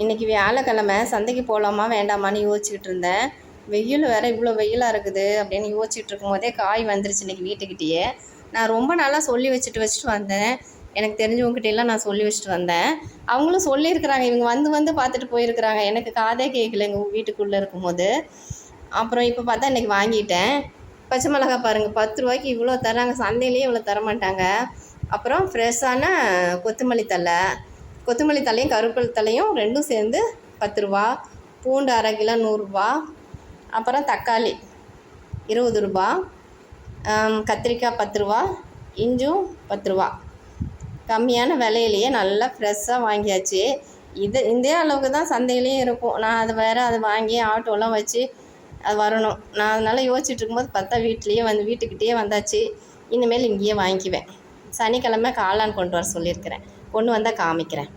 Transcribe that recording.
இன்றைக்கி வியாழக்கிழமை சந்தைக்கு போகலாமா வேண்டாமான்னு யோசிச்சுக்கிட்டு இருந்தேன். வெயில் வேறு இவ்வளோ வெயிலாக இருக்குது அப்படின்னு யோசிச்சுட்டு இருக்கும்போதே காய் வந்துருச்சு இன்றைக்கி வீட்டுக்கிட்டேயே. நான் ரொம்ப நாளாக சொல்லி வச்சுட்டு வந்தேன். எனக்கு தெரிஞ்சவங்ககிட்டலாம் நான் சொல்லி வச்சுட்டு வந்தேன். அவங்களும் சொல்லியிருக்கிறாங்க, இவங்க வந்து பார்த்துட்டு போயிருக்கிறாங்க. எனக்கு காதே கேட்கல எங்கள் வீட்டுக்குள்ளே இருக்கும்போது. அப்புறம் இப்போ பார்த்தா இன்றைக்கி வாங்கிட்டேன். பச்சை மிளகா பாருங்கள், 10 ரூபாய்க்கு இவ்வளோ தராங்க, சந்தையிலேயே இவ்வளோ தரமாட்டாங்க. அப்புறம் ஃப்ரெஷ்ஷான கொத்தமல்லி தழை, கொத்தமல்லி தழையும் கருவேப்பிலை தழையும் ரெண்டும் சேர்ந்து 10 ரூபா. பூண்டு அரை கிலோ 100 ரூபா. அப்புறம் தக்காளி 20 ரூபா. கத்திரிக்காய் 10 ரூபா. இஞ்சும் 10 ரூபா. கம்மியான விலையிலேயே நல்லா ஃப்ரெஷ்ஷாக வாங்கியாச்சு. இதே அளவுக்கு தான் சந்தையிலையும் இருக்கும். நான் அதை வாங்கி ஆட்டோலாம் வச்சு அது வரணும். நான் அதனால் யோசிச்சுட்டு இருக்கும்போது பார்த்தா வீட்டுக்கிட்டேயே வந்தாச்சு. இனிமேல் இங்கேயே வாங்கிக்குவேன். சனிக்கிழமை காளான் கொண்டு வர சொல்லியிருக்கிறேன். கொண்டு வந்தால் காமிக்கிறேன்.